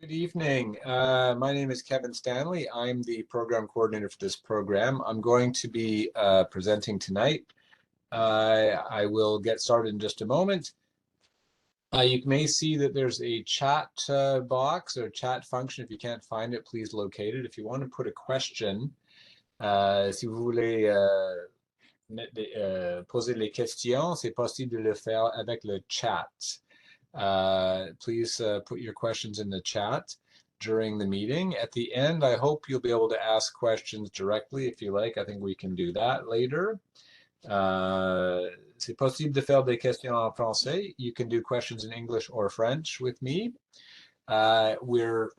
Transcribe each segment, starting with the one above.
Good evening. My name is Kevin Stanley. I'm the program coordinator for this program. I'm going to be presenting tonight. I will get started in just a moment. You may see that there's a chat box or chat function. If you can't find it, please locate it. If you want to put a question, si vous voulez poser les questions, c'est possible de le faire avec le chat. Please put your questions in the chat during the meeting. At the end, I hope you'll be able to ask questions directly if you like. I think we can do that later. C'est possible de faire des questions en français. You can do questions in English or French with me. We're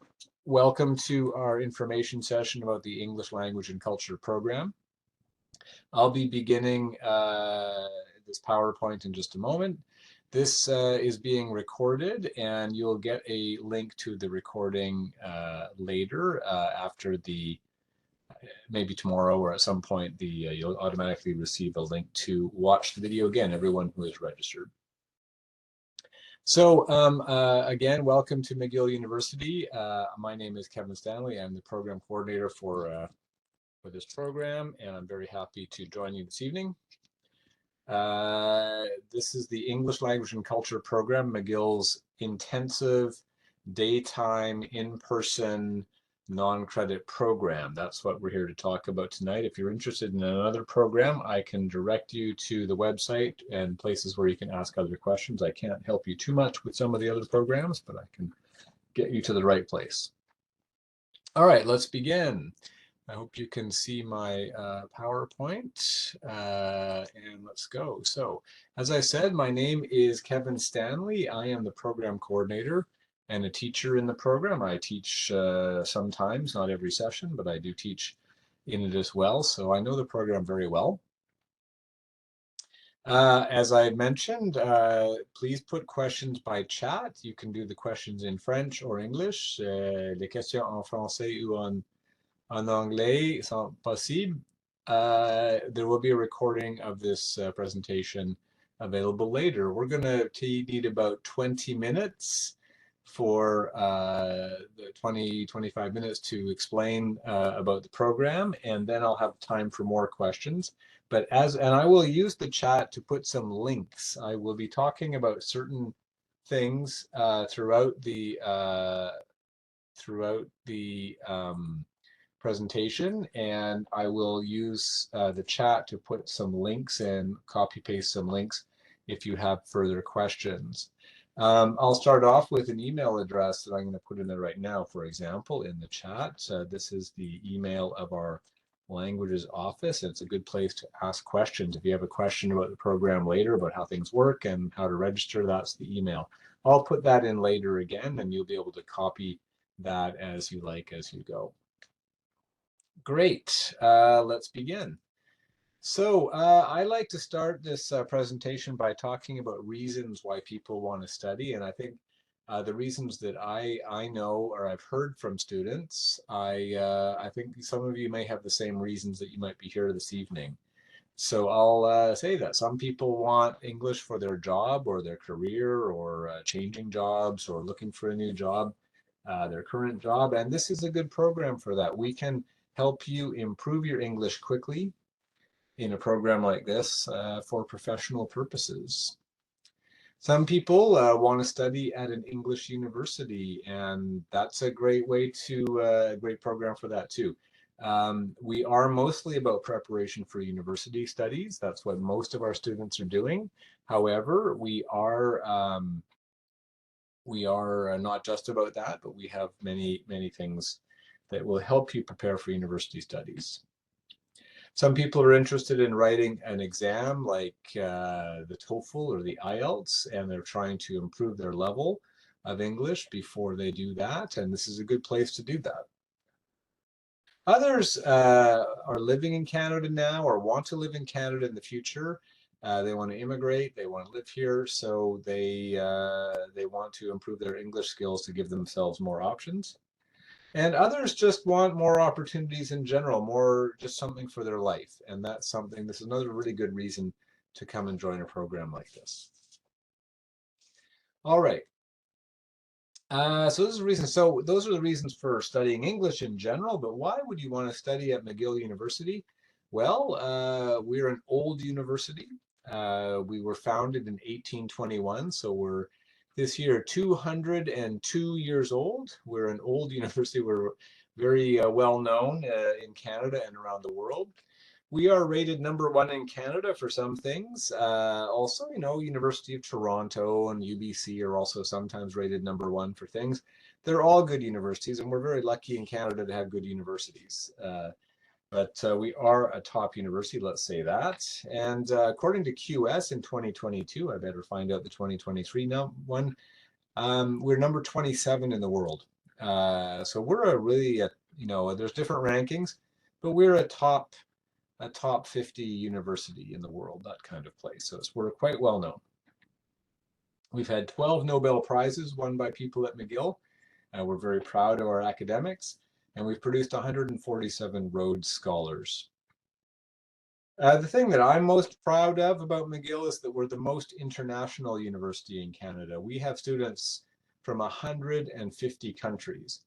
welcome to our information session about the English Language and Culture program. I'll be beginning this PowerPoint in just a moment. This is being recorded, and you'll get a link to the recording later after maybe tomorrow or at some point, you'll automatically receive a link to watch the video again, everyone who is registered. So again, welcome to McGill University. My name is Kevin Stanley. I'm the program coordinator for this program, and I'm very happy to join you this evening. This is the English Language and Culture program, McGill's intensive daytime in-person non-credit program. That's what we're here to talk about tonight. If you're interested in another program, I can direct you to the website and places where you can ask other questions. I can't help you too much with some of the other programs, but I can get you to the right place. All right, let's begin. I hope you can see my PowerPoint, and let's go. So, as I said, my name is Kevin Stanley. I am the program coordinator and a teacher in the program. I teach sometimes, not every session, but I do teach in it as well. So I know the program very well. As I mentioned, please put questions by chat. You can do the questions in French or English. Les questions en français ou en anglais sont possibles. There will be a recording of this presentation available later. We're going to need about 20 minutes for 25 minutes to explain about the program, and then I'll have time for more questions. And I will use the chat to put some links. I will be talking about certain things throughout the presentation, and I will use the chat to put some links and copy paste some links if you have further questions. I'll start off with an email address that I'm going to put in there right now, for example, in the chat. This is the email of our languages office. It's a good place to ask questions. If you have a question about the program later, about how things work and how to register, that's the email. I'll put that in later again, and you'll be able to copy that as you like as you go. Great, let's begin. So I like to start this presentation by talking about reasons why people want to study. And I think the reasons that I know or I've heard from students, I think some of you may have the same reasons that you might be here this evening. So I'll say that some people want English for their job or their career or changing jobs or looking for a new job, their current job. And this is a good program for that. We can help you improve your English quickly in a program like this for professional purposes. Some people want to study at an English university, and that's a great way to, great program for that too. We are mostly about preparation for university studies. That's what most of our students are doing. However, we are not just about that, but we have many things that will help you prepare for university studies. Some people are interested in writing an exam like the TOEFL or the IELTS, and they're trying to improve their level of English before they do that, and this is a good place to do that. Others are living in Canada now or want to live in Canada in the future. They want to immigrate, they want to live here, so they want to improve their English skills to give themselves more options. And others just want more opportunities in general, just something for their life. And that's something, this is another really good reason to come and join a program like this. All right. So those are the reasons. So those are the reasons for studying English in general. But why would you want to study at McGill University? Well, we're an old university. We were founded in 1821, so we're this year 202 years old. We're an old university. We're very well known in Canada and around the world. We are rated #1 in Canada for some things. Also, University of Toronto and UBC are also sometimes rated #1 for things. They're all good universities, and we're very lucky in Canada to have good universities. But we are a top university, let's say that. And according to QS in 2022, I better find out the 2023 one, we're #27 in the world. So we're a really, there's different rankings, but we're a top 50 university in the world, that kind of place. So we're quite well known. We've had 12 Nobel Prizes won by people at McGill. We're very proud of our academics, and we've produced 147 Rhodes Scholars. The thing that I'm most proud of about McGill is that we're the most international university in Canada. We have students from 150 countries.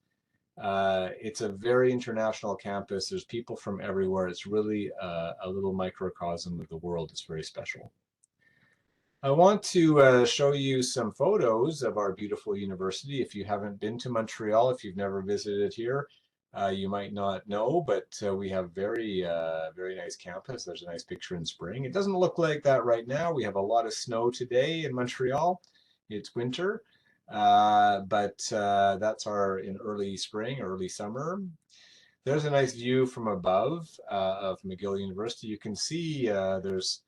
It's a very international campus. There's people from everywhere. It's really a little microcosm of the world. It's very special. I want to show you some photos of our beautiful university. If you haven't been to Montreal, if you've never visited here, you might not know, but we have very nice campus. There's a nice picture in spring. It doesn't look like that right now. We have a lot of snow today in Montreal. It's winter, but that's in early spring, early summer. There's a nice view from above of McGill University. You can see there's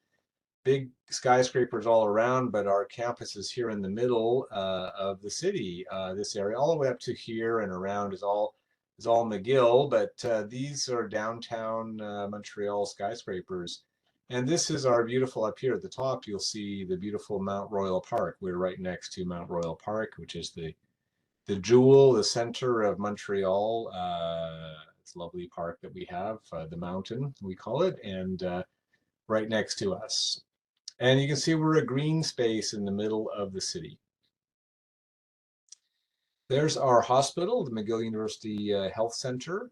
big skyscrapers all around, but our campus is here in the middle of the city. This area, all the way up to here and around, is all McGill. But these are downtown Montreal skyscrapers, and this is our beautiful up here at the top. You'll see the beautiful Mount Royal Park. We're right next to Mount Royal Park, which is the jewel, the center of Montreal. It's a lovely park that we have, the mountain we call it, and right next to us. And you can see we're a green space in the middle of the city. There's our hospital, the McGill University Health Center.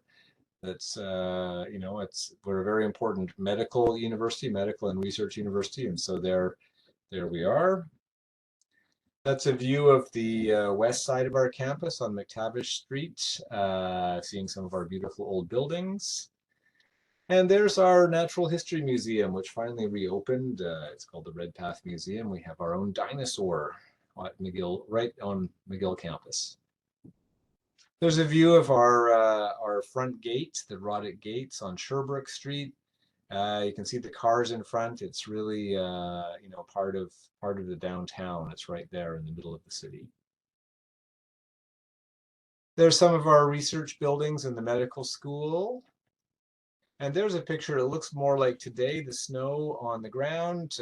We're a very important medical university, medical and research university, and so there we are. That's a view of the west side of our campus on McTavish Street, seeing some of our beautiful old buildings. And there's our Natural History Museum, which finally reopened. It's called the Red Path Museum. We have our own dinosaur at McGill, right on McGill campus. There's a view of our front gate, the Roddick Gates on Sherbrooke Street. You can see the cars in front. It's really, part of the downtown. It's right there in the middle of the city. There's some of our research buildings in the medical school. And there's a picture. It looks more like today, the snow on the ground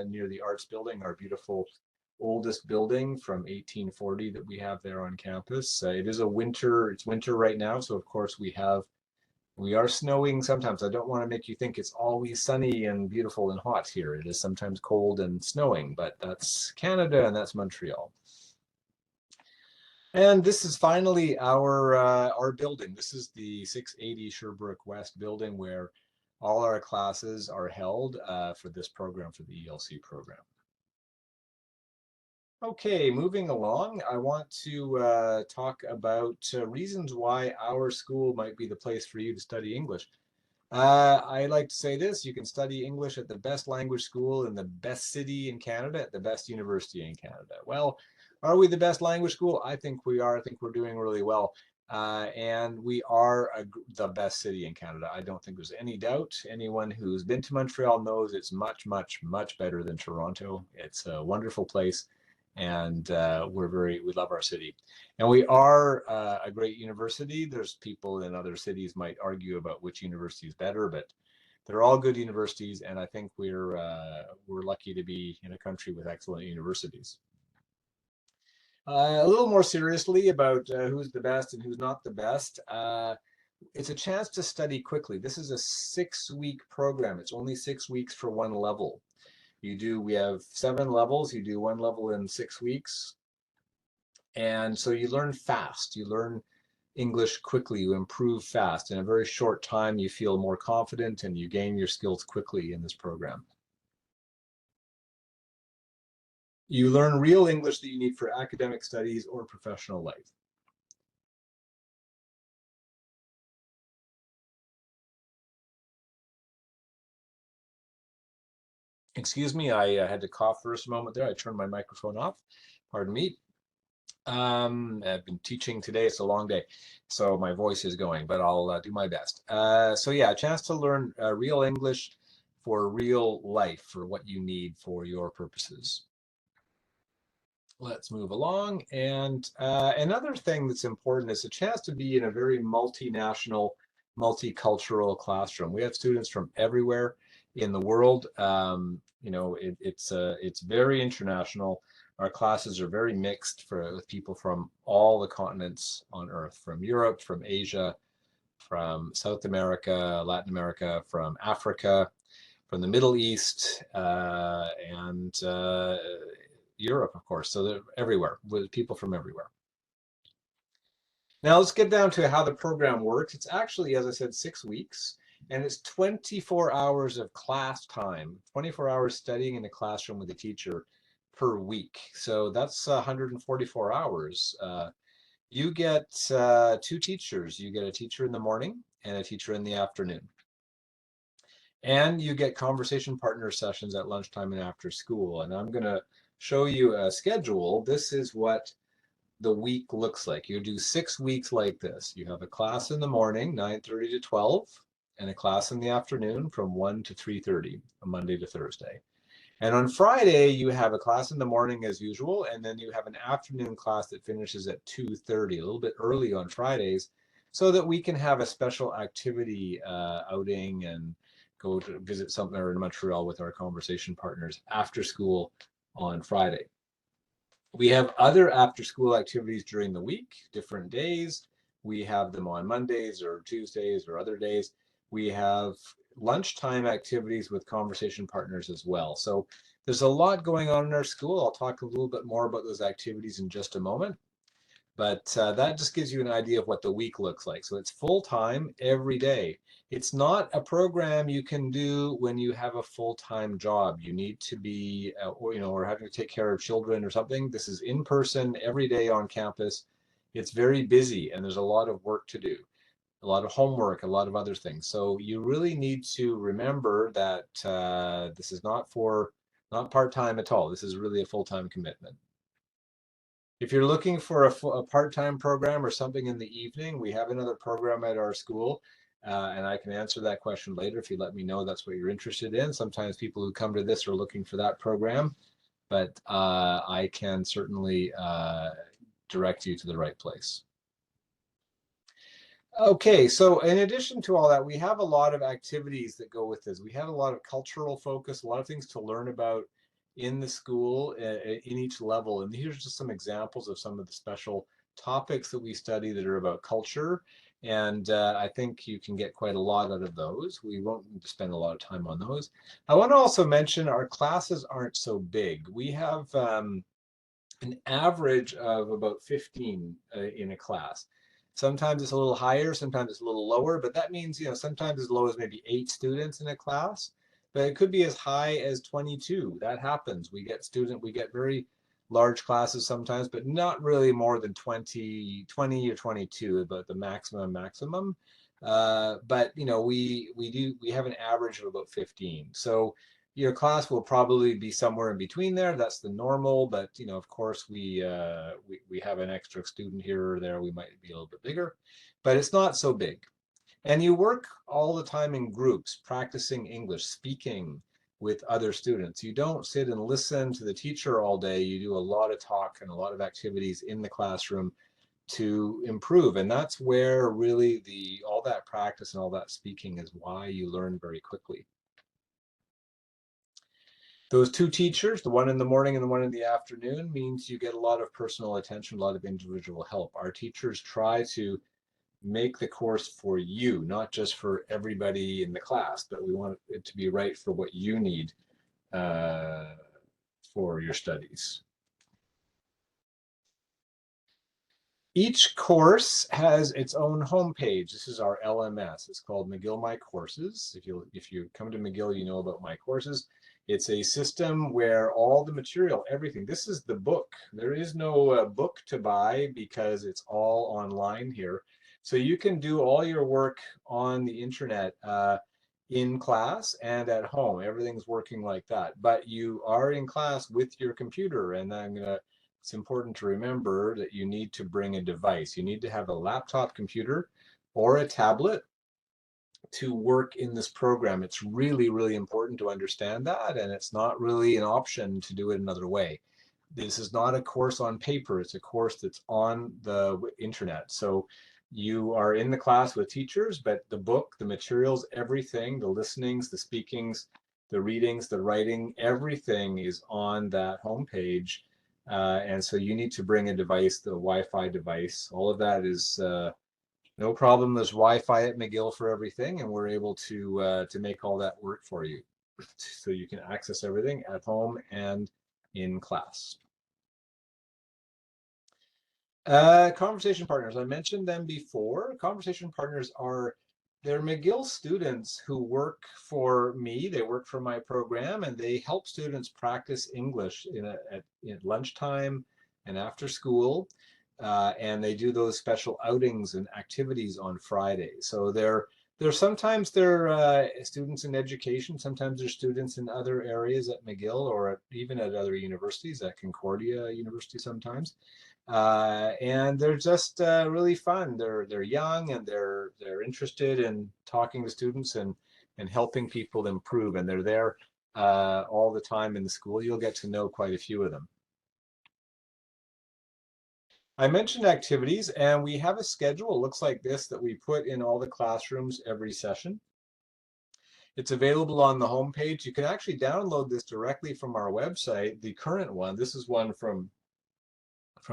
near the Arts Building, our beautiful oldest building from 1840 that we have there on campus. It's winter right now, so of course we are snowing sometimes. I don't want to make you think it's always sunny and beautiful and hot here. It is sometimes cold and snowing, but that's Canada and that's Montreal. And this is finally our building. This is the 680 Sherbrooke West building where all our classes are held for this program, for the ELC program. Okay, moving along, I want to talk about reasons why our school might be the place for you to study English. I like to say this: you can study English at the best language school in the best city in Canada, at the best university in Canada. Well, are we the best language school? I think we are. I think we're doing really well. And we are the best city in Canada. I don't think there's any doubt. Anyone who's been to Montreal knows it's much, much, much better than Toronto. It's a wonderful place, and we love our city. And we are a great university. There's people in other cities might argue about which university is better, but they're all good universities, and I think we're lucky to be in a country with excellent universities. A little more seriously about who's the best and who's not the best. It's a chance to study quickly. This is a 6-week program. It's only 6 weeks for one level. We have 7 levels. You do one level in 6 weeks. And so you learn fast, you learn English quickly, you improve fast. In a very short time, you feel more confident and you gain your skills quickly in this program. You learn real English that you need for academic studies or professional life. Excuse me, I had to cough for just a moment there. I turned my microphone off. Pardon me. I've been teaching today. It's a long day, so my voice is going, but I'll do my best. So yeah, a chance to learn real English for real life, for what you need for your purposes. Let's move along. And another thing that's important is a chance to be in a very multinational, multicultural classroom. We have students from everywhere in the world. It's very international. Our classes are very mixed with people from all the continents on Earth, from Europe, from Asia, from South America, Latin America, from Africa, from the Middle East, and Europe, of course. So they're everywhere, with people from everywhere. Now let's get down to how the program works. It's actually, as I said, 6 weeks, and it's 24 hours of class time, 24 hours studying in a classroom with a teacher per week. So that's 144 hours. You get two teachers. You get a teacher in the morning and a teacher in the afternoon. And you get conversation partner sessions at lunchtime and after school. And I'm going to show you a schedule. This is what the week looks like. You do 6 weeks like this. You have a class in the morning, 9:30 to 12, and a class in the afternoon from 1 to 3:30, Monday to Thursday. And on Friday, you have a class in the morning as usual, and then you have an afternoon class that finishes at 2:30, a little bit early on Fridays, so that we can have a special activity outing and go to visit somewhere in Montreal with our conversation partners after school on Friday. We have other after school activities during the week, different days. We have them on Mondays or Tuesdays or other days. We have lunchtime activities with conversation partners as well. So there's a lot going on in our school. I'll talk a little bit more about those activities in just a moment. But that just gives you an idea of what the week looks like. So it's full time every day. It's not a program you can do when you have a full-time job. You need to be, or having to take care of children or something. This is in person every day on campus. It's very busy and there's a lot of work to do, a lot of homework, a lot of other things. So you really need to remember that this is not part-time at all. This is really a full-time commitment. If you're looking for a part-time program or something in the evening, we have another program at our school, and I can answer that question later if you let me know that's what you're interested in. Sometimes people who come to this are looking for that program, but I can certainly direct you to the right place. Okay, so in addition to all that, we have a lot of activities that go with this. We have a lot of cultural focus, a lot of things to learn about in the school in each level. And here's just some examples of some of the special topics that we study that are about culture. And I think you can get quite a lot out of those. We won't spend a lot of time on those. I want to also mention our classes aren't so big. We have an average of about 15 in a class. Sometimes it's a little higher, sometimes it's a little lower, but that means, sometimes as low as maybe 8 students in a class, but it could be as high as 22. That happens. We get very large classes sometimes, but not really more than 20 or 22, about the maximum. But we have an average of about 15. So your class will probably be somewhere in between there. That's the normal, but of course we have an extra student here or there. We might be a little bit bigger, but it's not so big. And you work all the time in groups, practicing English, speaking with other students. You don't sit and listen to the teacher all day. You do a lot of talk and a lot of activities in the classroom to improve. And that's where really all that practice and all that speaking is why you learn very quickly. Those two teachers, the one in the morning and the one in the afternoon, means you get a lot of personal attention, a lot of individual help. Our teachers try to make the course for you, not just for everybody in the class, but we want it to be right for what you need for your studies. Each course has its own homepage. This is our LMS. It's called McGill My Courses. If you come to McGill, you know about My Courses. It's a system where all the material, everything. This is the book. There is no book to buy because it's all online here. So you can do all your work on the internet in class and at home. Everything's working like that. But you are in class with your computer, and it's important to remember that you need to bring a device. You need to have a laptop computer or a tablet to work in this program. It's really, really important to understand that, and it's not really an option to do it another way. This is not a course on paper, it's a course that's on the internet. So you are in the class with teachers, but the book, the materials, everything, the listenings, the speakings, the readings, the writing, everything is on that homepage. And so you need to bring a device, the Wi-Fi device. All of that is no problem. There's Wi-Fi at McGill for everything, and we're able to make all that work for you, so you can access everything at home and in class. Conversation partners. I mentioned them before. Conversation partners they're McGill students who work for me. They work for my program, and they help students practice English at lunchtime and after school. And they do those special outings and activities on Fridays. So they're students in education. Sometimes they're students in other areas at McGill even at other universities, at Concordia University sometimes. And they're just really fun. They're young, and they're interested in talking to students and helping people improve. And they're there all the time in the school. You'll get to know quite a few of them. I mentioned activities, and we have a schedule. It looks like this that we put in all the classrooms every session. It's available on the homepage. You can actually download this directly from our website, the current one. This is one from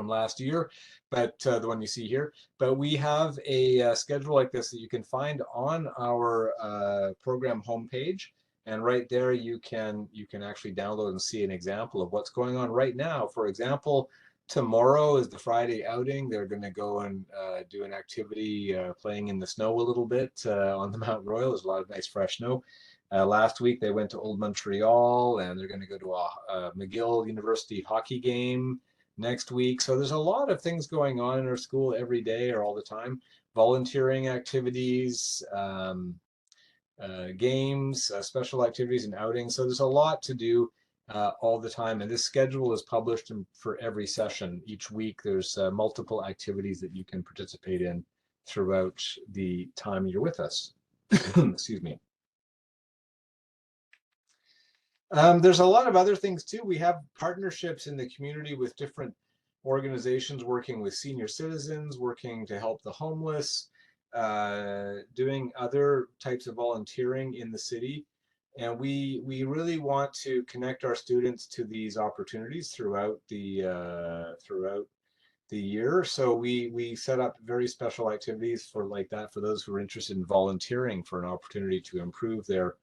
last year, but the one you see here. But we have a schedule like this that you can find on our program homepage, and right there you can actually download and see an example of what's going on right now. For example, tomorrow is the Friday outing. They're going to go and do an activity playing in the snow a little bit on the Mount Royal. There's a lot of nice fresh snow. Last week they went to Old Montreal, and they're going to go to a McGill University hockey game next week. So there's a lot of things going on in our school every day or all the time. Volunteering activities, games, special activities and outings. So there's a lot to do all the time. And this schedule is published for every session. Each week there's multiple activities that you can participate in throughout the time you're with us. Excuse me. There's a lot of other things too. We have partnerships in the community with different organizations working with senior citizens, working to help the homeless, doing other types of volunteering in the city. And we really want to connect our students to these opportunities throughout the year. So we set up very special activities for like that for those who are interested in volunteering for an opportunity to improve their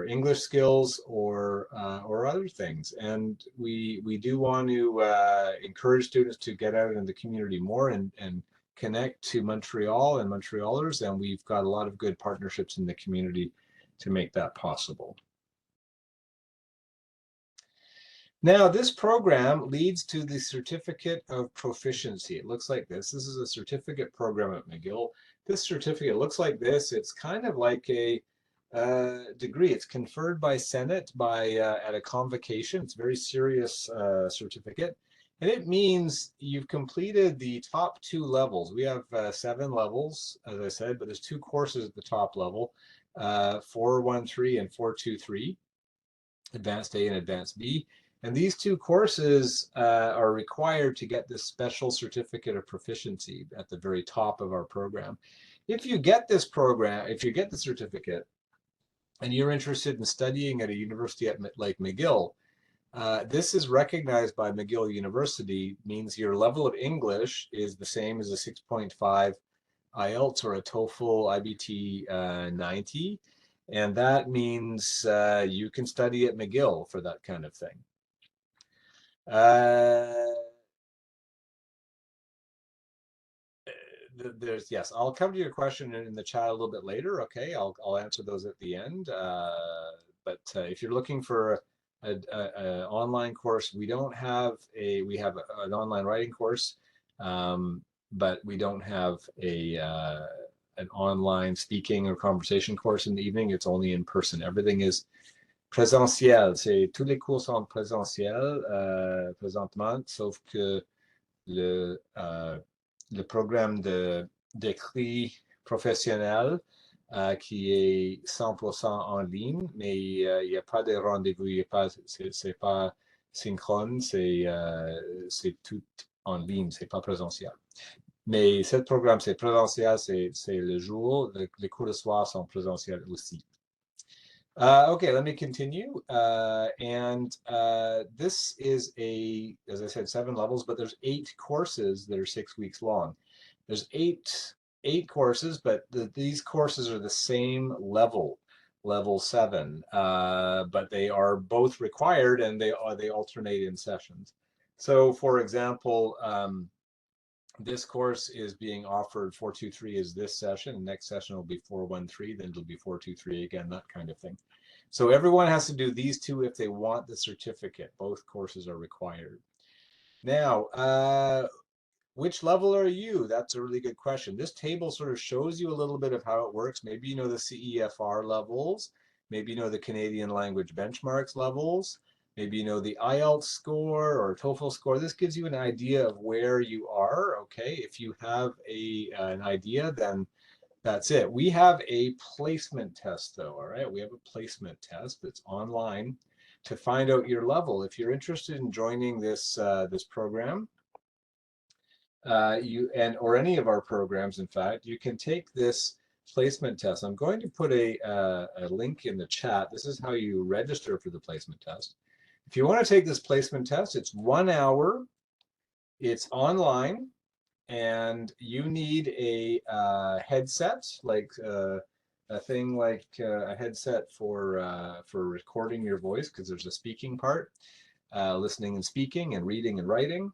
English skills or other things. And we do want to encourage students to get out in the community more and connect to Montreal and Montrealers. And we've got a lot of good partnerships in the community to make that possible. Now, this program leads to the Certificate of Proficiency. It looks like this. This is a certificate program at McGill. This certificate looks like this. It's kind of like a degree. It's conferred by Senate at a convocation. It's a very serious certificate. And it means you've completed the top two levels. We have 7 levels, as I said, but there's 2 courses at the top level, 413 and 423, Advanced A and Advanced B. And these 2 courses are required to get this special certificate of proficiency at the very top of our program. If you get this program, if you get the certificate, and you're interested in studying at a university like McGill, this is recognized by McGill University, means your level of English is the same as a 6.5 IELTS or a TOEFL IBT 90. And that means you can study at McGill for that kind of thing. Uh, there's, yes, I'll come to your question in the chat a little bit later. Okay, I'll answer those at the end. But if you're looking for a online course, we don't have we have an online writing course, but we don't have an online speaking or conversation course in the evening. It's only in person. Everything is présentiel. Tous les cours sont présentiels présentement, sauf que le, euh, le programme d'écrit professionnel qui est 100% en ligne, mais il n'y a pas de rendez-vous, c'est pas synchrone, c'est tout en ligne, c'est pas présentiel. Mais ce programme, c'est présentiel, c'est le jour, les cours de soir sont présentiels aussi. Okay, let me continue. This is as I said, 7 levels, but there's 8 courses that are 6 weeks long. There's eight courses, but these courses are the same level, level 7, but they are both required and they alternate in sessions. So, for example, this course is being offered 423 is this session. Next session will be 413, then it'll be 423 again, that kind of thing. So everyone has to do these 2 if they want the certificate. Both courses are required. Now, which level are you? That's a really good question. This table sort of shows you a little bit of how it works. Maybe you know the CEFR levels. Maybe you know the Canadian Language Benchmarks levels. Maybe you know the IELTS score or TOEFL score. This gives you an idea of where you are, okay? If you have an idea, then that's it. We have a placement test though, all right? We have a placement test that's online to find out your level. If you're interested in joining this program, or any of our programs, in fact, you can take this placement test. I'm going to put a link in the chat. This is how you register for the placement test. If you want to take this placement test, it's 1 hour, it's online, and you need a headset, like a thing like a headset for recording your voice, because there's a speaking part, listening and speaking and reading and writing.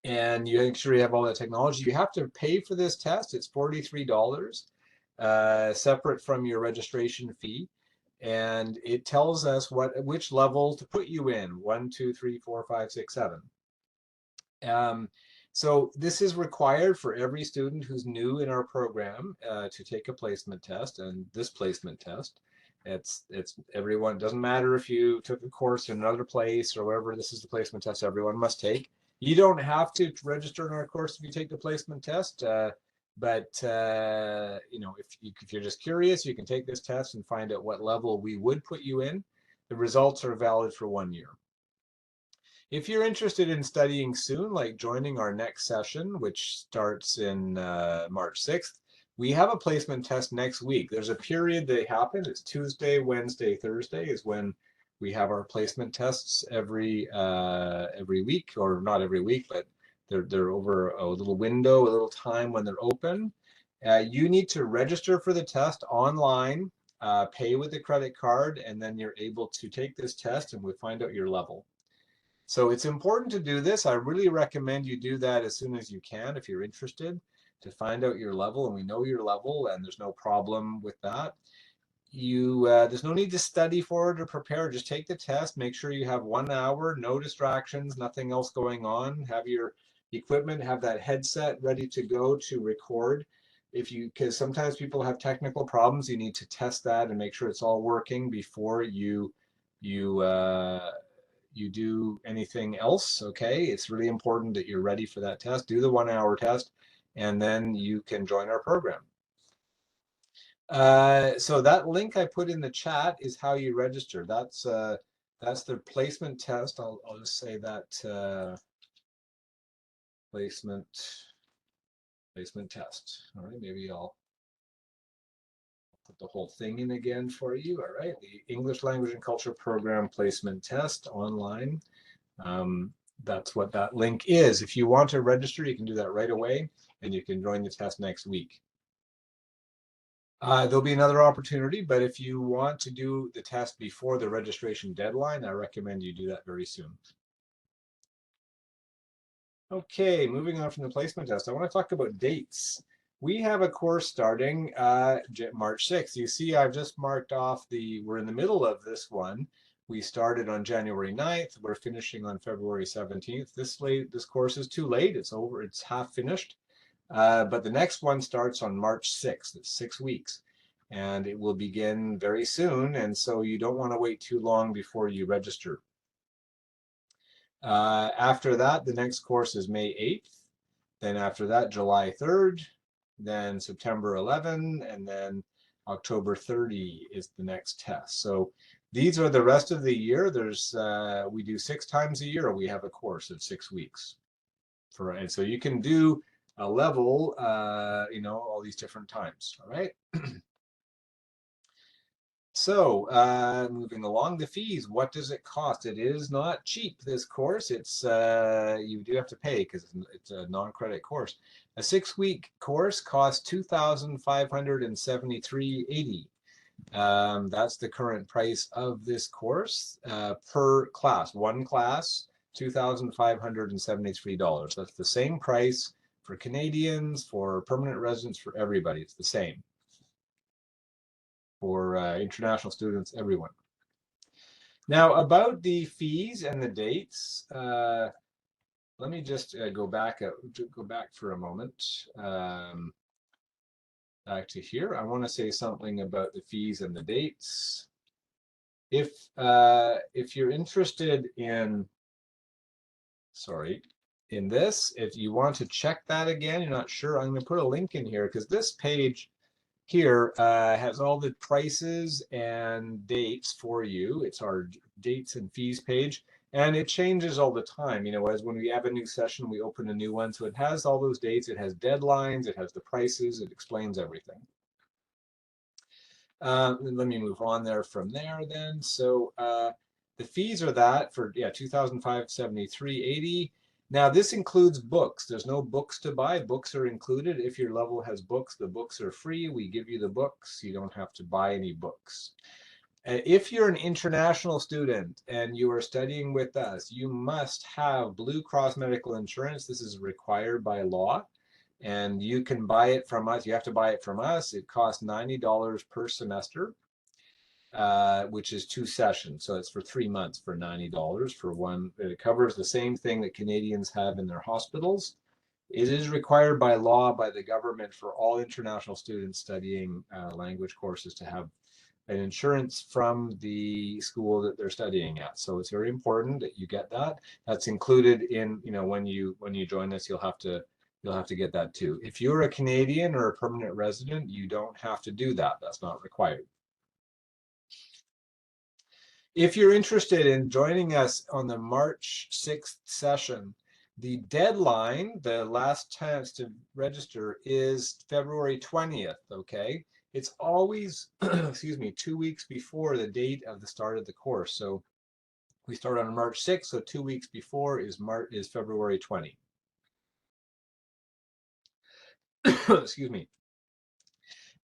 And you make sure you have all that technology. You have to pay for this test. It's $43, separate from your registration fee. And it tells us which level to put you in, 1, 2, 3, 4, 5, 6, 7. So this is required for every student who's new in our program to take a placement test. And this placement test, it's everyone. It doesn't matter if you took a course in another place or wherever. This is the placement test everyone must take. You don't have to register in our course if you take the placement test. But you know, if you're just curious, you can take this test and find out what level we would put you in. The results are valid for 1 year. If you're interested in studying soon, like joining our next session, which starts in March 6th, we have a placement test next week. There's a period that happens. It's Tuesday, Wednesday, Thursday is when we have our placement tests every week, or not every week, but they're over a little window, a little time when they're open. You need to register for the test online, pay with a credit card, and then you're able to take this test and we find out your level. So it's important to do this. I really recommend you do that as soon as you can if you're interested, to find out your level. And we know your level, and there's no problem with that. There's no need to study for it or prepare. Just take the test. Make sure you have 1 hour, no distractions, nothing else going on. Have your equipment, have that headset ready to go to record. Because sometimes people have technical problems, you need to test that and make sure it's all working before you do anything else. Okay, it's really important that you're ready for that test. Do the 1 hour test, and then you can join our program. So that link I put in the chat is how you register. That's the placement test. I'll just say that placement test. All right, maybe I'll put the whole thing in again for you. All right, the English Language and Culture Program Placement Test online. That's what that link is. If you want to register, you can do that right away, and you can join the test next week. There'll be another opportunity, but if you want to do the test before the registration deadline, I recommend you do that very soon. Okay, moving on from the placement test, I want to talk about dates. We have a course starting March 6th. You see, I've just marked off we're in the middle of this one. We started on January 9th. We're finishing on February 17th. This course is too late. It's over. It's half finished. But the next one starts on March 6th. It's 6 weeks. And it will begin very soon. And so you don't want to wait too long before you register. After that, the next course is May 8th. Then after that, July 3rd, then September 11, and then October 30 is the next test. So these are the rest of the year. We do 6 times a year. We have a course of 6 weeks. And so you can do a level, all these different times. All right. So moving along, the fees, what does it cost? It is not cheap, this course. You do have to pay because it's a non-credit course. A 6-week course costs $2,573.80. That's the current price of this course per class. One class, $2,573. That's the same price for Canadians, for permanent residents, for everybody. It's the same. For international students, everyone. Now, about the fees and the dates, let me just go back for a moment. Back to here. I want to say something about the fees and the dates. If you're interested in this, if you want to check that again, you're not sure, I'm going to put a link in here because this page here has all the prices and dates for you. It's our dates and fees page, and it changes all the time. As when we have a new session, we open a new one. So it has all those dates, it has deadlines, it has the prices, it explains everything. Let me move on from there then. So the fees are that for, $2,573.80. Now this includes books. There's no books to buy. Books are included. If your level has books, the books are free. We give you the books. You don't have to buy any books. If you're an international student and you are studying with us, you must have Blue Cross medical insurance. This is required by law. And you can buy it from us. You have to buy it from us. It costs $90 per semester, which is 2 sessions. So it's for 3 months for $90 for one. It covers the same thing that Canadians have in their hospitals. It is required by law by the government for all international students studying language courses to have an insurance from the school that they're studying at. So it's very important that you get that. That's included in, when you join us, you'll have to get that too. If you're a Canadian or a permanent resident, you don't have to do that. That's not required. If you're interested in joining us on the March 6th session, the deadline, the last chance to register, is February 20th, okay? It's always, 2 weeks before the date of the start of the course. So we start on March 6th, so 2 weeks before is February 20. Excuse me.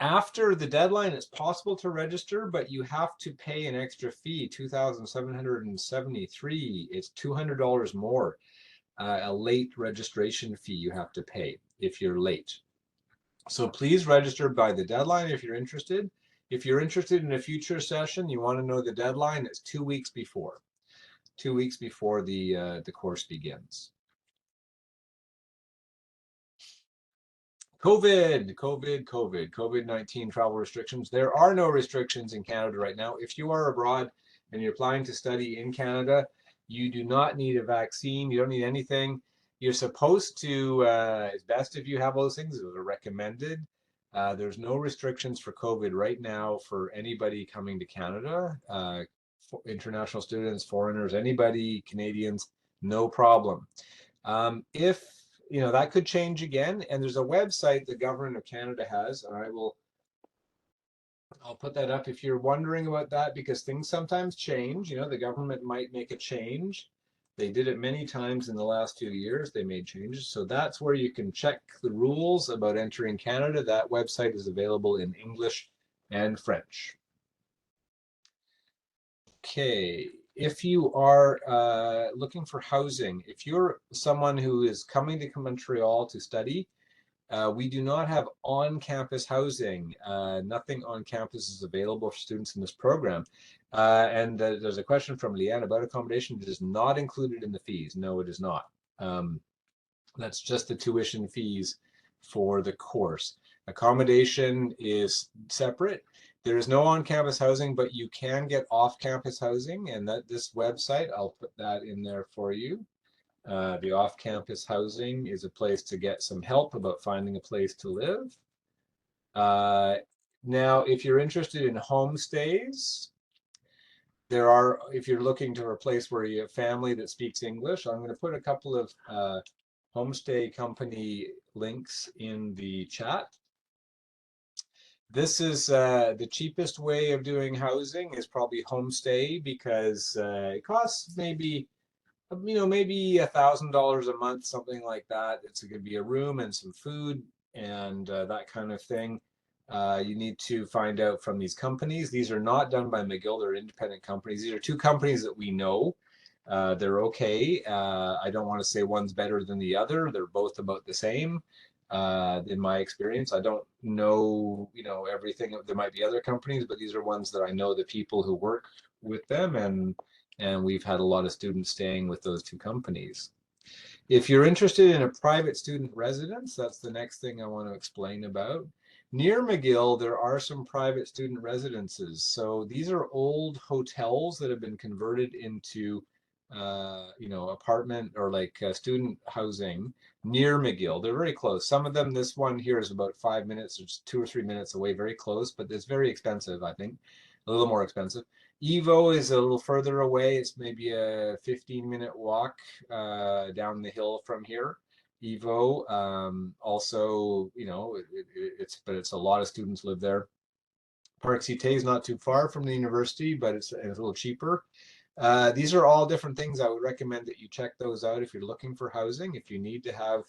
After the deadline, it's possible to register, but you have to pay an extra fee, $2,773. It's $200 more, a late registration fee you have to pay if you're late. So please register by the deadline if you're interested. If you're interested in a future session, you want to know the deadline, it's 2 weeks before. 2 weeks before the course begins. COVID-19 travel restrictions. There are no restrictions in Canada right now. If you are abroad and you're planning to study in Canada, you do not need a vaccine. You don't need anything. You're supposed to, it's best if you have those things. Those are recommended. There's no restrictions for COVID right now for anybody coming to Canada. International students, foreigners, anybody, Canadians, no problem. If that could change again, and there's a website the government of Canada has, and I'll put that up if you're wondering about that, because things sometimes change. The government might make a change. They did it many times in the last few years. They made changes. So that's where you can check the rules about entering Canada. That website is available in English and French. Okay. if you are looking for housing, if you're someone who is coming to Montreal to study, we do not have on-campus housing. Nothing on campus is available for students in this program. And there's a question from Leanne about accommodation. It is not included in the fees. No, it is not. That's just the tuition fees for the course. Accommodation is separate. There is no on-campus housing, but you can get off-campus housing, and that this website, I'll put that in there for you. The off-campus housing is a place to get some help about finding a place to live. Now, if you're interested in homestays, there are, if you're looking to a place where you have family that speaks English, I'm going to put a couple of homestay company links in the chat. This is the cheapest way of doing housing is probably homestay, because it costs maybe maybe $1,000 a month, something like that. It's going to be a room and some food and that kind of thing. You need to find out from these companies. These are not done by McGill. They're independent companies. These are two companies that we know. They're okay. I don't want to say one's better than the other. They're both about the same. In my experience, I don't know, everything. There might be other companies, but these are ones that I know the people who work with them, and we've had a lot of students staying with those two companies. If you're interested in a private student residence, that's the next thing I want to explain about. Near McGill, there are some private student residences. So these are old hotels that have been converted into, apartment or like student housing near McGill. They're very close. Some of them, this one here is about 5 minutes, or 2 or 3 minutes away, very close, but it's very expensive, I think, a little more expensive. Evo is a little further away. It's maybe a 15-minute walk down the hill from here. Evo, also, it's a lot of students live there. Parc Cité is not too far from the university, but it's a little cheaper. These are all different things. I would recommend that you check those out if you're looking for housing. If you need to have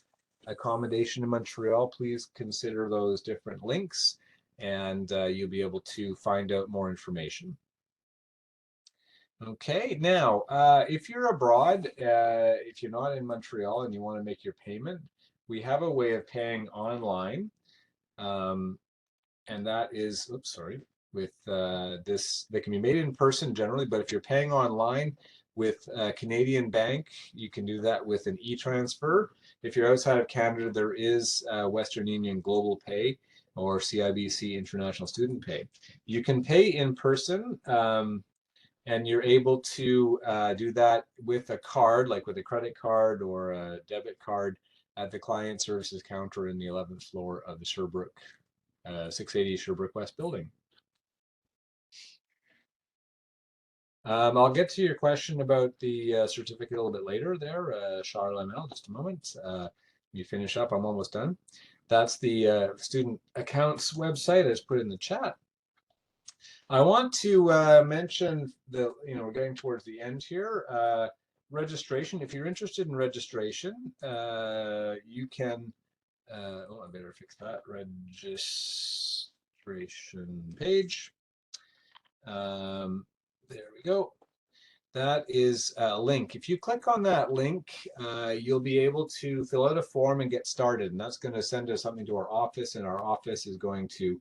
accommodation in Montreal, please consider those different links, and you'll be able to find out more information. Okay, now, if you're abroad, if you're not in Montreal and you want to make your payment, we have a way of paying online. And that is, with this, they can be made in person generally, but if you're paying online with Canadian Bank, you can do that with an e-transfer. If you're outside of Canada, there is Western Union Global Pay or CIBC International Student Pay. You can pay in person, and you're able to do that with a card, like with a credit card or a debit card, at the client services counter in the 11th floor of the Sherbrooke 680 Sherbrooke West building. I'll get to your question about the certificate a little bit later there, Charles ML, just a moment. You finish up, I'm almost done. That's the student accounts website. I just put it in the chat. I want to mention that, we're getting towards the end here. Registration, if you're interested in registration, you can, I better fix that, registration page. There we go. That is a link. If you click on that link, you'll be able to fill out a form and get started. And that's going to send us something to our office, and our office is going to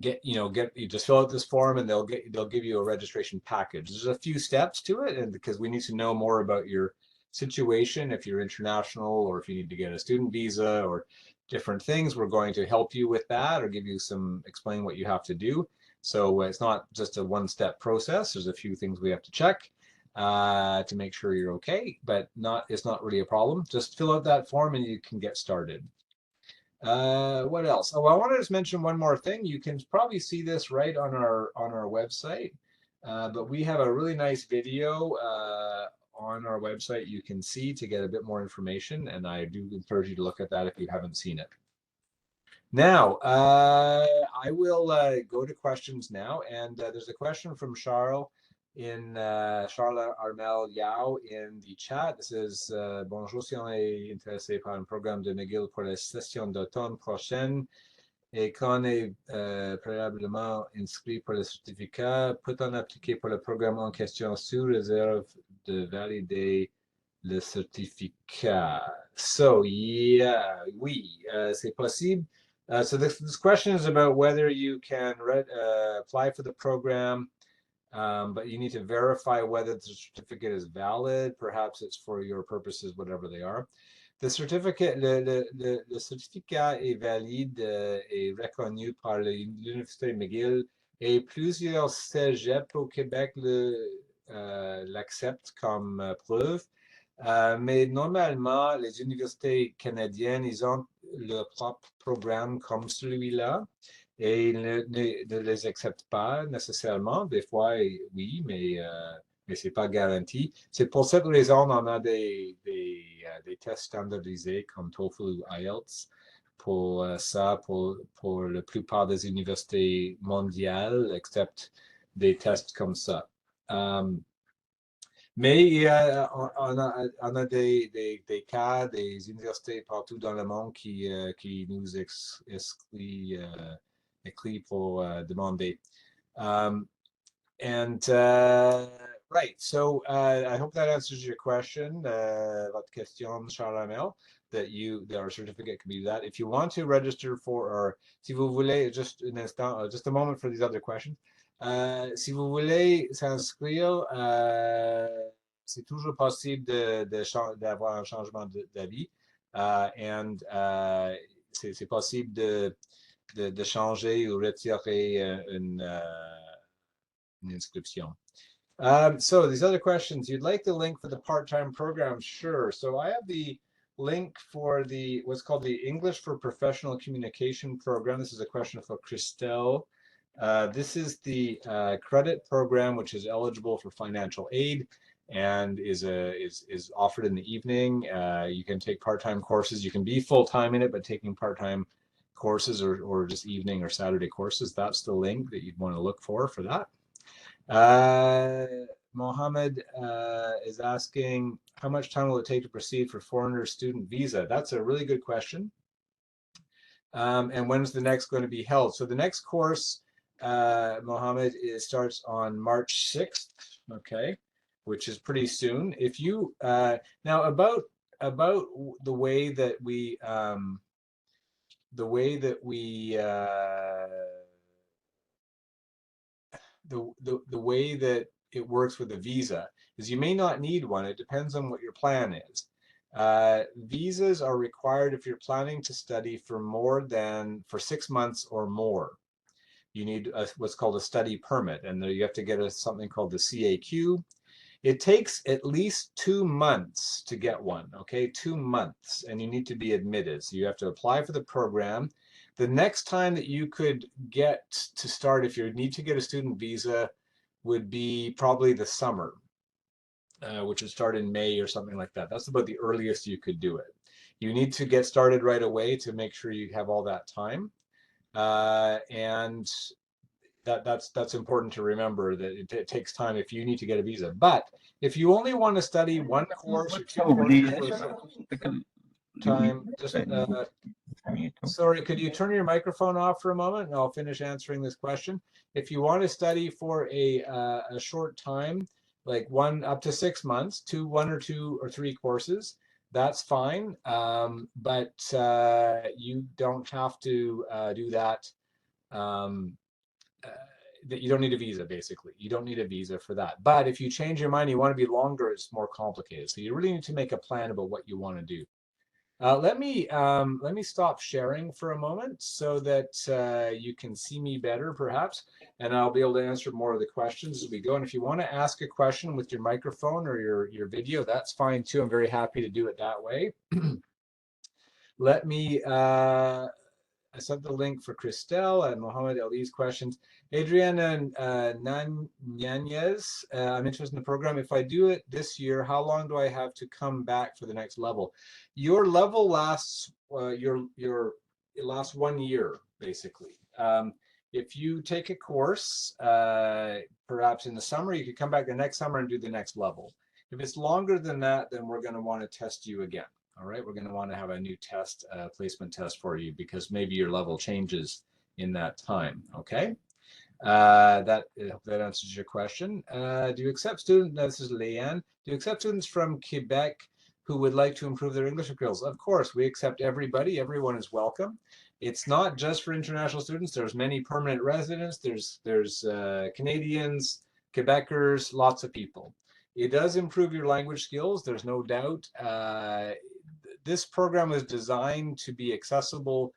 you just fill out this form, and they'll give you a registration package. There's a few steps to it, and because we need to know more about your situation, if you're international or if you need to get a student visa or different things, we're going to help you with that or give you explain what you have to do. So it's not just a one-step process. There's a few things we have to check to make sure you're okay, but it's not really a problem. Just fill out that form and you can get started. What else? Oh, I wanted to just mention one more thing. You can probably see this right on our website, but we have a really nice video on our website you can see to get a bit more information, and I do encourage you to look at that if you haven't seen it. Now, I will go to questions now, and there's a question from Charles Charles Armel Yao in the chat. This is bonjour, si on est intéressé par un programme de McGill pour la session d'automne prochaine, et qu'on est préalablement inscrit pour le certificat, peut-on appliquer pour le programme en question sous réserve de valider le certificat? So, yeah, oui, c'est possible. So this question is about whether you can apply for the program, but you need to verify whether the certificate is valid. Perhaps it's for your purposes, whatever they are. Le certificat est valide et reconnu par l'Université McGill et plusieurs cégeps au Québec l'acceptent comme preuve. Mais normalement, les universités canadiennes, ils ont leur propre programme comme celui-là et ils ne les acceptent pas nécessairement. Des fois, oui, mais ce n'est pas garanti. C'est pour cette raison qu'on a des tests standardisés comme TOEFL ou IELTS pour ça, pour la plupart des universités mondiales, acceptent des tests comme ça. Mais on a des cas, des universités partout dans le monde qui nous écrit pour demander. Right, so I hope that answers your question, votre question, Charles-Amel, that our certificate can be that. If you want to register for, or si vous voulez, just an instant, just a moment for these other questions. Si vous voulez s'inscrire, c'est toujours possible d'avoir un changement d'avis. C'est possible de changer ou retirer une inscription. So these other questions, you'd like the link for the part-time program? Sure. So I have the link for what's called the English for Professional Communication program. This is a question for Christelle. This is the credit program, which is eligible for financial aid and is offered in the evening. You can take part-time courses. You can be full-time in it, but taking part-time courses or just evening or Saturday courses, that's the link that you'd want to look for that. Mohammed is asking, how much time will it take to proceed for foreigner student visa? That's a really good question. And when's the next going to be held? So the next course, Mohammed, starts on March 6th, okay, which is pretty soon. If you now about the way that we the way that it works with a visa is you may not need one. It depends on what your plan is. Visas are required if you're planning to study for 6 months or more. You need what's called a study permit, and you have to get something called the CAQ. It takes at least 2 months to get one, okay? 2 months, and you need to be admitted. So you have to apply for the program. The next time that you could get to start, if you need to get a student visa, would be probably the summer, which would start in May or something like that. That's about the earliest you could do it. You need to get started right away to make sure you have all that time. And that's important to remember, that it takes time if you need to get a visa. But if you only want to study one course or 2 courses for a certain time, just sorry, could you turn your microphone off for a moment and I'll finish answering this question. If you want to study for a short time, like up to 6 months, 1 or 2 or 3 courses, that's fine. But you don't have to do that. That you don't need a visa, basically. You don't need a visa for that. But if you change your mind, you want to be longer, it's more complicated. So you really need to make a plan about what you want to do. Let me stop sharing for a moment so that you can see me better, perhaps, and I'll be able to answer more of the questions as we go. And if you want to ask a question with your microphone or your video, that's fine too. I'm very happy to do it that way. Let me I sent the link for Christelle and Mohammed Ali's questions. Adriana Nanez, I'm interested in the program. If I do it this year, how long do I have to come back for the next level? Your level lasts it lasts 1 year, basically. If you take a course, perhaps in the summer, you could come back the next summer and do the next level. If it's longer than that, then we're going to want to test you again. All right, we're going to want to have a new test, placement test for you because maybe your level changes in that time. Okay. That answers your question. Do you accept students? This is Leanne. Do you accept students from Quebec who would like to improve their English skills? Of course, we accept everybody. Everyone is welcome. It's not just for international students. There's many permanent residents. There's Canadians, Quebecers, lots of people. It does improve your language skills. There's no doubt. This program was designed to be accessible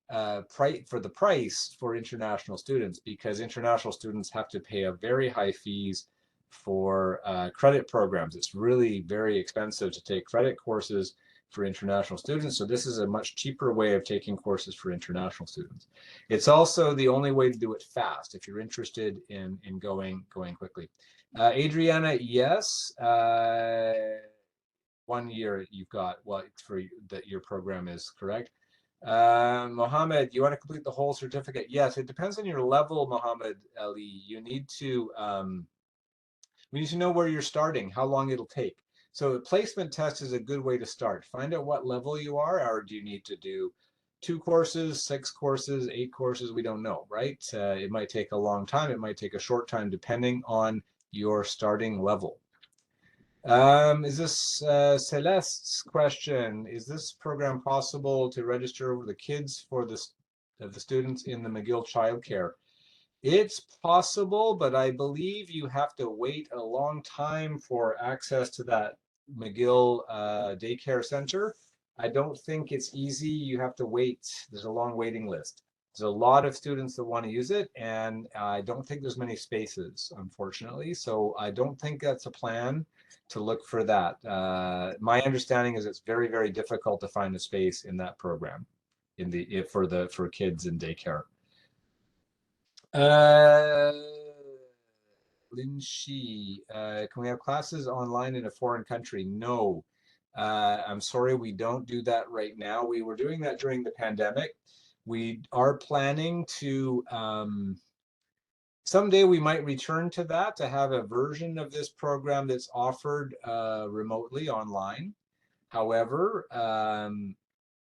for the price for international students, because international students have to pay a very high fees for credit programs. It's really very expensive to take credit courses for international students. So this is a much cheaper way of taking courses for international students. It's also the only way to do it fast if you're interested in going quickly. Adriana, yes. 1 year you've got, well, for that your program is correct. Mohammed, you want to complete the whole certificate? Yes, it depends on your level, Mohammed Ali. We need to know where you're starting, how long it'll take. So the placement test is a good way to start. Find out what level you are, or do you need to do 2 courses, 6 courses, 8 courses? We don't know, right? It might take a long time. It might take a short time, depending on your starting level. Is this Celeste's question? Is this program possible to register the kids for the students in the McGill childcare? It's possible, but I believe you have to wait a long time for access to that McGill daycare center. I don't think it's easy. You have to wait. There's a long waiting list. There's a lot of students that want to use it, and I don't think there's many spaces, unfortunately. So I don't think that's a plan to look for that. My understanding is it's very, very difficult to find a space in that program for kids in daycare. Lin Shi, can we have classes online in a foreign country? No. I'm sorry, we don't do that right now. We were doing that during the pandemic. We are planning to, someday we might return to that, to have a version of this program that's offered remotely online. However,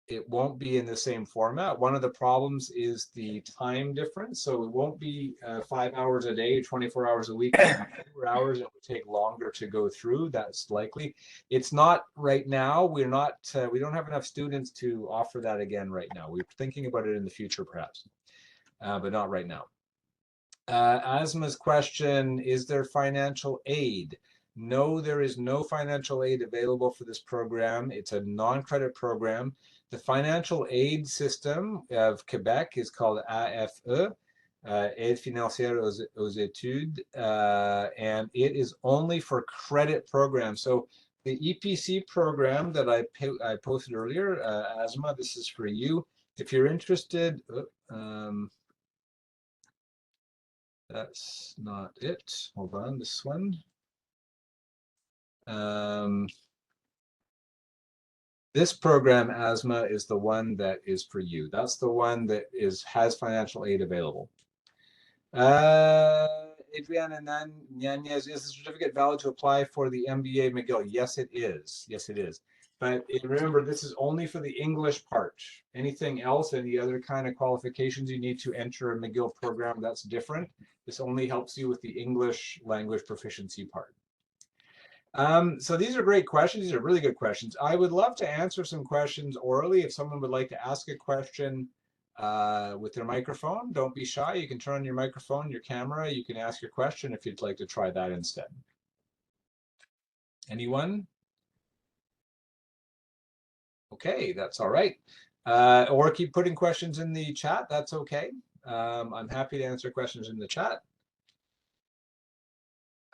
it won't be in the same format. One of the problems is the time difference. So it won't be 5 hours a day, 24 hours a week, 4 hours. It would take longer to go through. That's likely. It's not right now. We don't have enough students to offer that again right now. We're thinking about it in the future, perhaps, but not right now. Asma's question, is there financial aid? No, there is no financial aid available for this program. It's a non-credit program. The financial aid system of Quebec is called AFE, Aide Financière aux Études, and it is only for credit programs. So the EPC program that I posted earlier, Asma, this is for you. If you're interested, that's not it. Hold on, this one. This program, Asma, is the one that is for you. That's the one that has financial aid available. Adriana Nyanez, is the certificate valid to apply for the MBA McGill? Yes, it is. Yes, it is. But remember, this is only for the English part. Anything else, any other kind of qualifications you need to enter a McGill program, that's different. This only helps you with the English language proficiency part. So these are great questions. These are really good questions. I would love to answer some questions orally. If someone would like to ask a question with their microphone, don't be shy. You can turn on your microphone, your camera. You can ask your question if you'd like to try that instead. Anyone? Okay, that's all right. Or keep putting questions in the chat. That's okay. I'm happy to answer questions in the chat.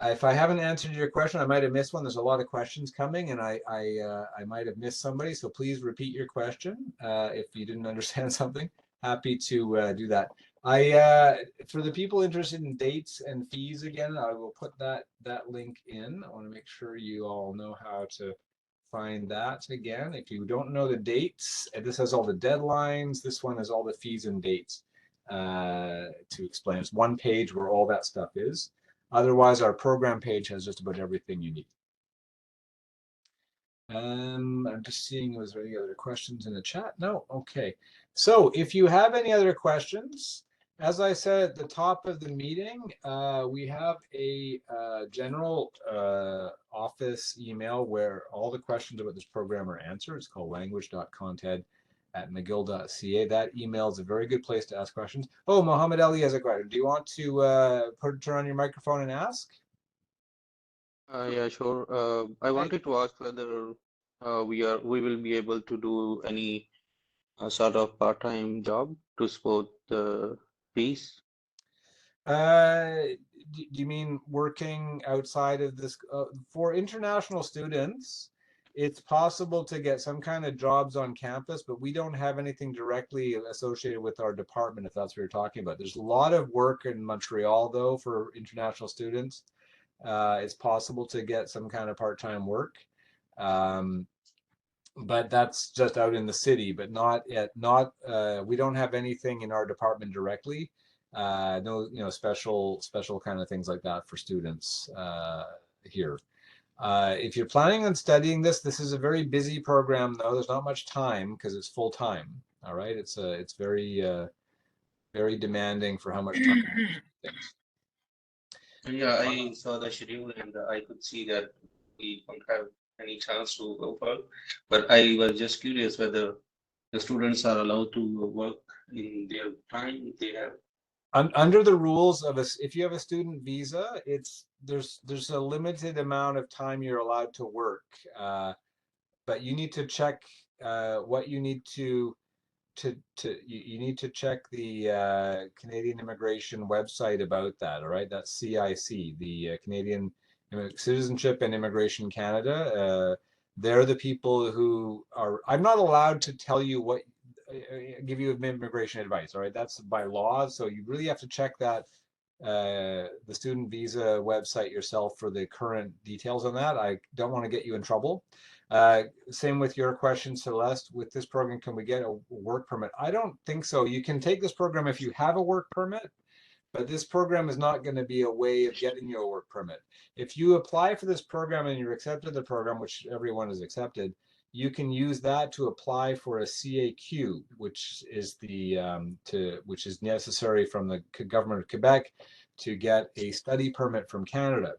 If I haven't answered your question, I might have missed one. There's a lot of questions coming, and I might have missed somebody. So please repeat your question if you didn't understand something. Happy to do that. For the people interested in dates and fees, again, I will put that link in. I want to make sure you all know how to find that again. If you don't know the dates, this has all the deadlines. This one has all the fees and dates to explain. It's one page where all that stuff is. Otherwise, our program page has just about everything you need. I'm just seeing, was there any other questions in the chat? No, okay. So if you have any other questions, as I said at the top of the meeting, we have a general office email where all the questions about this program are answered. It's called language.conted@mcgill.ca. That email is a very good place to ask questions. Oh, Mohammed Ali has a question. Do you want to turn on your microphone and ask? Yeah, sure. I Hi. wanted to ask whether we will be able to do any sort of part-time job to support the fees. Do you mean working outside of this? For international students, it's possible to get some kind of jobs on campus, but we don't have anything directly associated with our department, if that's what you're talking about. There's a lot of work in Montreal, though, for international students. It's possible to get some kind of part-time work. Um, but that's just out in the city, but we don't have anything in our department directly. No, special kind of things like that for students here. If you're planning on studying this is a very busy program though. There's not much time because it's full time. All right, it's very demanding for how much time things. Yeah, I saw the schedule and I could see that we don't have any chance to go for. But I was just curious whether the students are allowed to work in their time they have. Under the rules of if you have a student visa, there's a limited amount of time you're allowed to work, but you need to check what you need you need to check the Canadian immigration website about that. All right, that's CIC, the Canadian Citizenship and Immigration Canada. They're the people who are. I'm not allowed to tell you what give you immigration advice. All right, that's by law. So you really have to check that the student visa website yourself for the current details on that. I don't want to get you in trouble. Same with your question, Celeste. With this program, can we get a work permit? I don't think so. You can take this program if you have a work permit, but this program is not going to be a way of getting you a work permit. If you apply for this program and you're accepted the program, which everyone is accepted, you can use that to apply for a CAQ, which is which is necessary from the government of Quebec to get a study permit from Canada.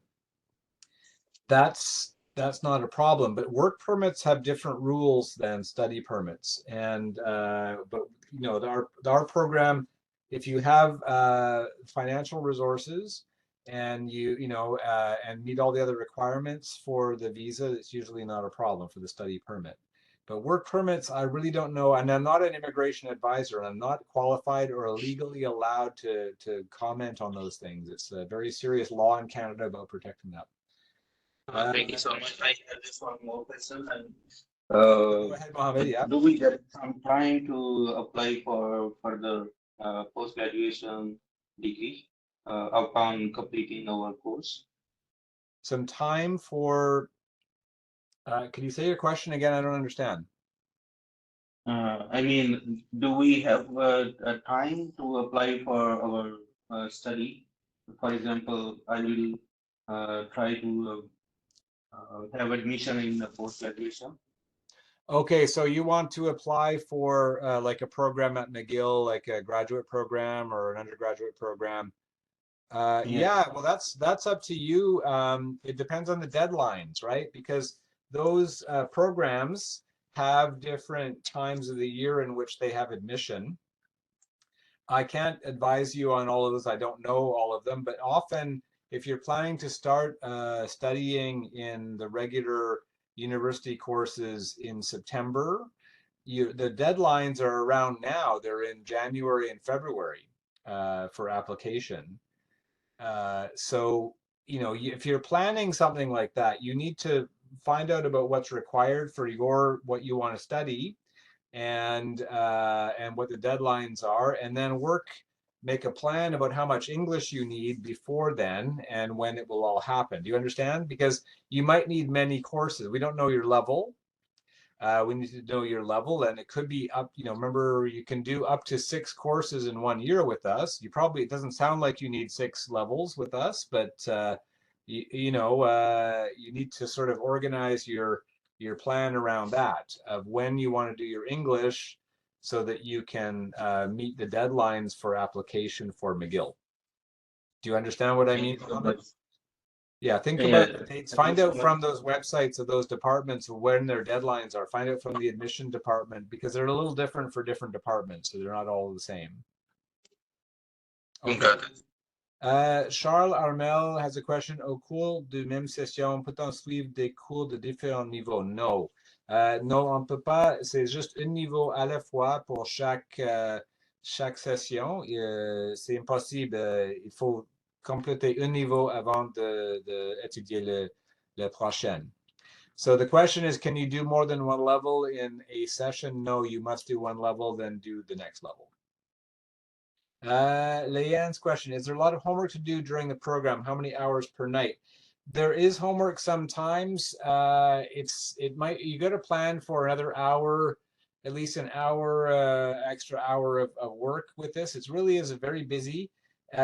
That's not a problem, but work permits have different rules than study permits. And but our program, if you have financial resources and and meet all the other requirements for the visa, it's usually not a problem for the study permit. But work permits, I really don't know, and I'm not an immigration advisor, and I'm not qualified or legally allowed to comment on those things. It's a very serious law in Canada about protecting that. Thank you so much. I have just one more question. And Go ahead, Mohammed. Yeah. do we get some time to apply for further post-graduation degree upon completing our course? Some time for, can you say your question again? I don't understand. I mean, do we have a time to apply for our study? For example, I will try to have admission in the post-graduation. Okay, so you want to apply for like a program at McGill, like a graduate program or an undergraduate program. Yes. Yeah, well, that's up to you. It depends on the deadlines, right? Because those programs have different times of the year in which they have admission. I can't advise you on all of those. I don't know all of them, but often if you're planning to start studying in the regular university courses in September, the deadlines are around now. They're in January and February for application. So, if you're planning something like that, you need to find out about what's required for what you want to study and what the deadlines are, and then make a plan about how much English you need before then and when it will all happen. Do you understand? Because you might need many courses. We don't know your level. We need to know your level, and it could be up. Remember, you can do up to 6 courses in 1 year with us. It doesn't sound like you need 6 levels with us, but you need to sort of organize plan around that of when you want to do your English so that you can meet the deadlines for application for McGill. Do you understand what I Thank mean, you so Mohammed? much. Yeah, think Yeah, about the dates. thank you Find so out much. from those websites of those departments when their deadlines are. Find out from the admission department because they're a little different for different departments, so they're not all the same. Okay. Got it. Charles Armel has a question. Au cours de même session, peut-on suivre des cours de différents niveaux? No. Non, on ne peut pas. C'est juste un niveau à la fois pour chaque session. C'est impossible. Il faut compléter un niveau avant d'étudier le prochain. So the question is, can you do more than one level in a session? No, you must do one level, then do the next level. Leanne's question, is there a lot of homework to do during the program? How many hours per night? There is homework sometimes. You got to plan for another hour, at least an hour, extra hour of work with this. It really is very busy.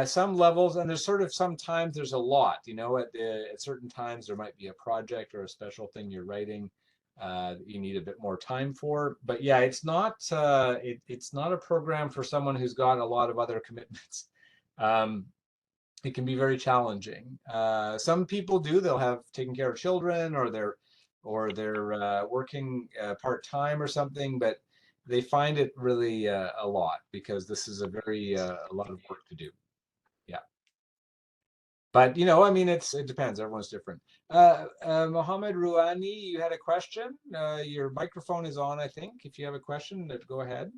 Some levels, and there's sort of sometimes there's a lot, at certain times there might be a project or a special thing you're writing you need a bit more time for. But yeah, it's not a program for someone who's got a lot of other commitments. It can be very challenging. Some people they'll have taken care of children or they're working part-time or something, but they find it really a lot because this is a lot of work to do. Yeah. But I mean, it depends. Everyone's different. Mohammed Rouhani, you had a question. Your microphone is on, I think. If you have a question, go ahead.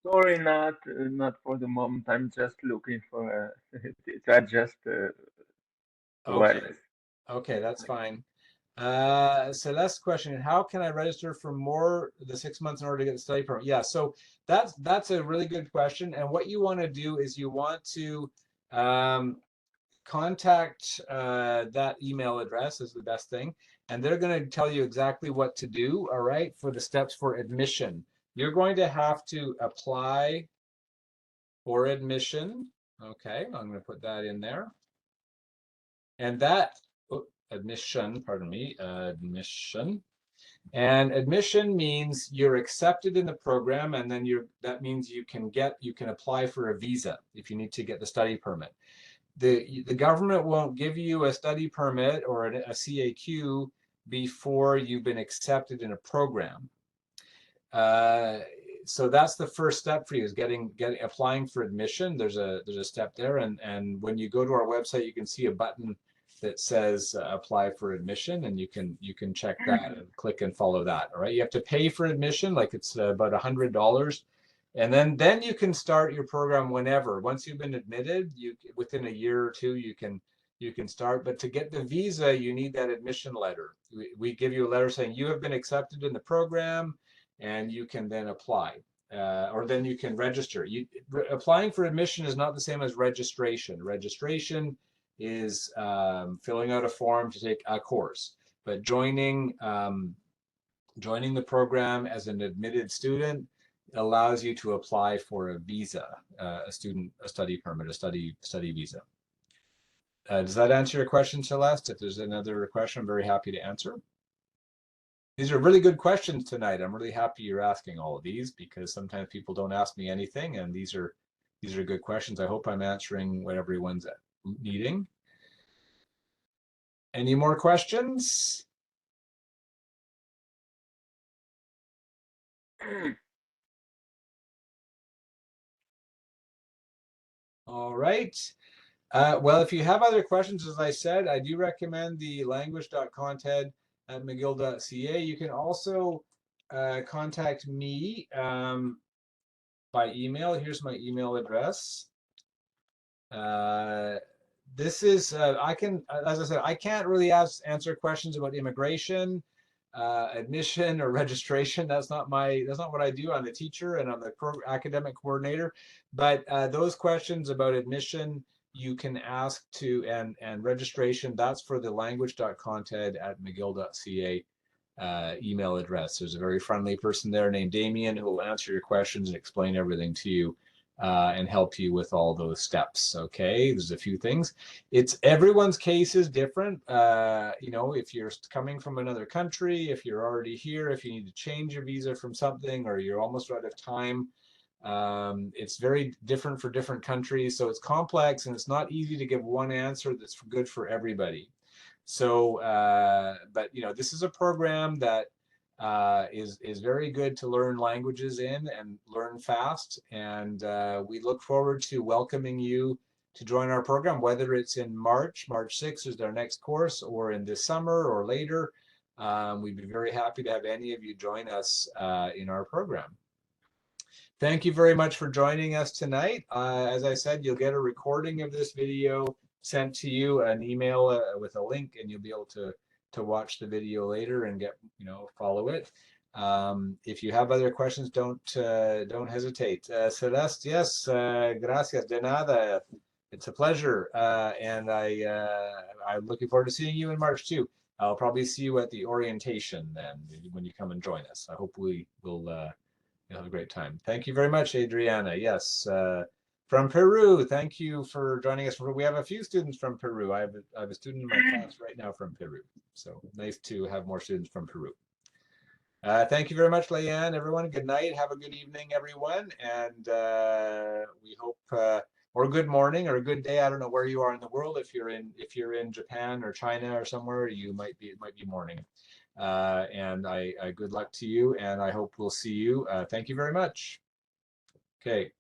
Sorry, not for the moment. I'm just looking for to adjust the Okay. wireless. Okay, that's fine. Celeste's question: how can I register for the 6 months in order to get the study permit? Yeah, so that's a really good question. And what you want to do is you want to contact that email address is the best thing, and they're going to tell you exactly what to do, all right, for the steps for admission. You're going to have to apply for admission. Okay, I'm going to put that in there. And that, admission, pardon me, admission. And admission means you're accepted in the program, and then that means you can apply for a visa if you need to get the study permit. The government won't give you a study permit or a CAQ before you've been accepted in a program. So that's the first step for you is applying for admission. There's a step there, and when you go to our website, you can see a button that says apply for admission, and you can check that and click and follow that. All right, you have to pay for admission, like it's about $100. And then you can start your program whenever. Once you've been admitted, within a year or two, you can start. But to get the visa, you need that admission letter. We give you a letter saying you have been accepted in the program, and you can then apply, or then you can register. Applying for admission is not the same as registration. Registration is filling out a form to take a course, but joining the program as an admitted student allows you to apply for a visa, a study permit, a study visa. Does that answer your question, Celeste? If there's another question, I'm very happy to answer. These are really good questions tonight. I'm really happy you're asking all of these because sometimes people don't ask me anything, and these are good questions. I hope I'm answering what everyone's needing. Any more questions? All right. Well, if you have other questions, as I said, I do recommend the language.conted@mcgill.ca. You can also contact me by email. Here's my email address. This is, as I said, I can't really answer questions about immigration, admission, or registration. That's not what I do. I'm the teacher and I'm the academic coordinator. But those questions about admission, you can ask and registration, that's for the language.conted@mcgill.ca email address. There's a very friendly person there named Damien who will answer your questions and explain everything to you and help you with all those steps. Okay, there's a few things. It's everyone's case is different. You know, if you're coming from another country, if you're already here, if you need to change your visa from something, or you're almost out of time, it's very different for different countries. So it's complex and it's not easy to give one answer that's good for everybody. So, but you know, this is a program that is very good to learn languages in and learn fast. And we look forward to welcoming you to join our program, whether it's in March 6th is our next course, or in this summer or later. We'd be very happy to have any of you join us in our program. Thank you very much for joining us tonight. As I said, you'll get a recording of this video sent to you, an email with a link, and you'll be able to watch the video later and get, you know, follow it. If you have other questions, don't hesitate. Celeste, yes, gracias, de nada. It's a pleasure, and I'm looking forward to seeing you in March too. I'll probably see you at the orientation then when you come and join us. I hope we will have a great time. Thank you very much, Adriana. Yes, from Peru. Thank you for joining us. We have a few students from Peru. I have a student in my class right now from Peru. So nice to have more students from Peru. Thank you very much, Leanne. Everyone, good night. Have a good evening, everyone. And we hope, or good morning or a good day. I don't know where you are in the world. If you're in Japan or China or somewhere, it might be morning. And I good luck to you, and I hope we'll see you. Thank you very much. Okay,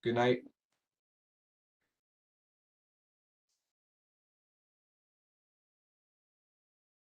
good night.